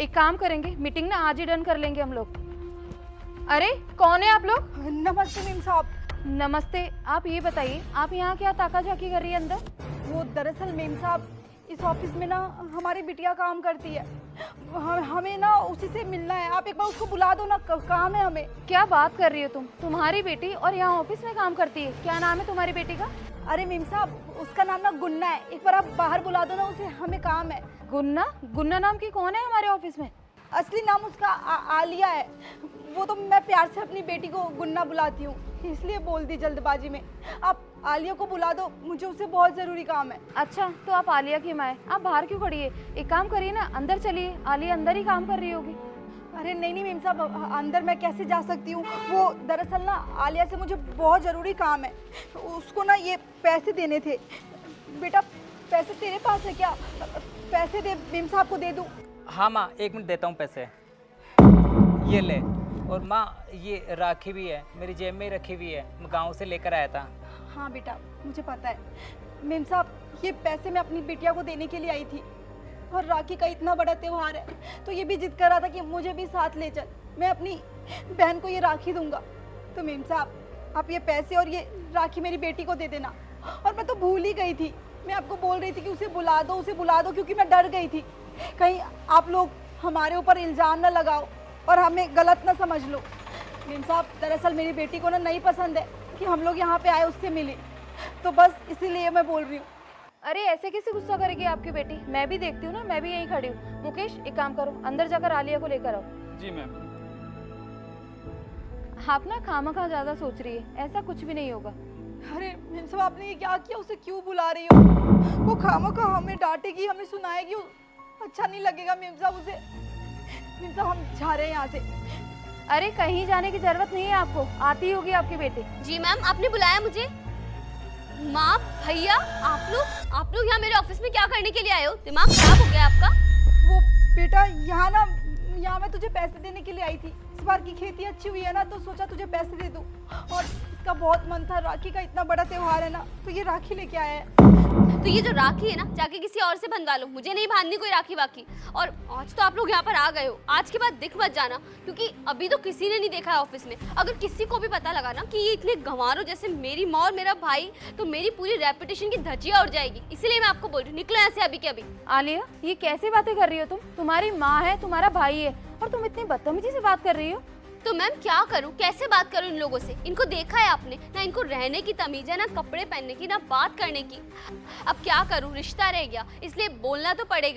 एक काम करेंगे, मीटिंग ना आज ही डन कर लेंगे हम लोग। अरे कौन है आप लोग? नमस्ते मीम साहब। नमस्ते। आप ये बताइए, आप यहाँ क्या ताका झाकी कर रही है अंदर? वो दरअसल मीम साहब, इस ऑफिस में ना हमारी बिटिया काम करती है। हमें ना उसी से मिलना है। आप एक बार उसको बुला दो ना, काम है हमें। क्या बात कर रही हो तुम? तुम्हारी बेटी और यहाँ ऑफिस में काम करती है? क्या नाम है तुम्हारी बेटी का? अरे मीम साहब, उसका नाम ना गुन्ना है। एक बार आप बाहर बुला दो ना उसे, हमें काम है। गुन्ना? गुन्ना नाम की कौन है हमारे ऑफिस में? असली नाम उसका आलिया है। वो तो मैं प्यार से अपनी बेटी को गुन्ना बुलाती हूँ, इसलिए बोल दी जल्दबाजी में। आप आलिया को बुला दो, मुझे उससे बहुत ज़रूरी काम है। अच्छा, तो आप आलिया की माँ है, आप बाहर क्यों खड़ी है? एक काम करिए ना, अंदर चलिए, आलिया अंदर ही काम कर रही होगी। अरे नहीं मीम साहब, अंदर मैं कैसे जा सकती हूँ? वो दरअसल ना आलिया से मुझे बहुत ज़रूरी काम है। उसको ना ये पैसे देने थे। बेटा, पैसे तेरे पास है क्या? पैसे दे, मीम साहब को दे दूँ? हाँ माँ, 1 मिनट देता हूँ पैसे। ये ले। और माँ, ये राखी भी है, मेरी जेब में ही रखी हुई है, मैं गाँव से लेकर आया था। हाँ बेटा, मुझे पता है। मीम साहब, ये पैसे मैं अपनी बिटिया को देने के लिए आई थी, और राखी का इतना बड़ा त्यौहार है तो ये भी जिद कर रहा था कि मुझे भी साथ ले चल, मैं अपनी बहन को ये राखी दूंगा। तो मीम साहब, आप ये पैसे और ये राखी मेरी बेटी को दे देना। और मैं तो भूल ही गई थी, मैं आपको बोल रही थी कि उसे बुला दो, क्योंकि मैं डर गई थी कहीं आप लोग हमारे ऊपर इल्ज़ाम ना लगाओ और हमें गलत ना समझ लो। मीम साहब, दरअसल मेरी बेटी को ना नहीं पसंद है कि हम लोग यहाँ पे आए, उससे मिले, तो बस इसीलिए मैं बोल रही हूँ। अरे ऐसे कैसे गुस्सा करेगी आपकी बेटी? मैं भी देखती हूँ ना, मैं भी यहीं खड़ी हूँ। मुकेश, एक काम करो, अंदर जाकर आलिया को लेकर आओ। जी मैम। आप ना खामखा ज्यादा सोच रही है, ऐसा कुछ भी नहीं होगा। अरे मीम साहब, आपने ये क्या किया? उसे क्यों बुला रही हो? वो खामखा हमें डांटेगी, हमें सुनाएगी, अच्छा नहीं लगेगा मीम साहब उसे। मीम साहब, हम जा रहे हैं यहाँ से। अरे कहीं जाने की जरूरत नहीं है आपको, आती होगी आपकी बेटी। जी मैम, आपने बुलाया मुझे? माँ, भैया, आप लोग यहाँ मेरे ऑफिस में क्या करने के लिए आए हो? दिमाग खराब हो गया आपका? वो बेटा, यहाँ मैं तुझे पैसे देने के लिए आई थी। इस बार की खेती अच्छी हुई है ना, तो सोचा तुझे पैसे दे दूँ। और इसका बहुत मन था, राखी का इतना बड़ा त्योहार है ना, तो ये राखी लेके आया है। तो ये जो राखी है ना, जाके किसी और से बंधवा लो, मुझे नहीं बांधनी कोई राखी बाकी। और आज तो आप लोग यहाँ पर आ गए हो, आज के बाद दिख मत जाना, क्योंकि अभी तो किसी ने नहीं देखा है ऑफिस में। अगर किसी को भी पता लगा ना कि ये इतने गंवारों जैसे मेरी माँ और मेरा भाई, तो मेरी पूरी रेपुटेशन की धज्जियाँ उड़ जाएगी। इसलिए मैं आपको बोल रही हूँ, निकलो यहाँ से अभी के अभी। आलिया, ये कैसे बातें कर रही हो तुम? तुम्हारी माँ है, तुम्हारा भाई है, और तुम इतनी बदतमीजी से बात कर रही हो। तो मैम क्या करूं, कैसे बात करूं इन लोगों से? इनको देखा है आपने ना, इनको रहने की तमीज है ना, कपड़े पहनने की ना, बात करने की। अब क्या करूं, रिश्ता रह गया, इसलिए बोलना तो पड़ेगा ही।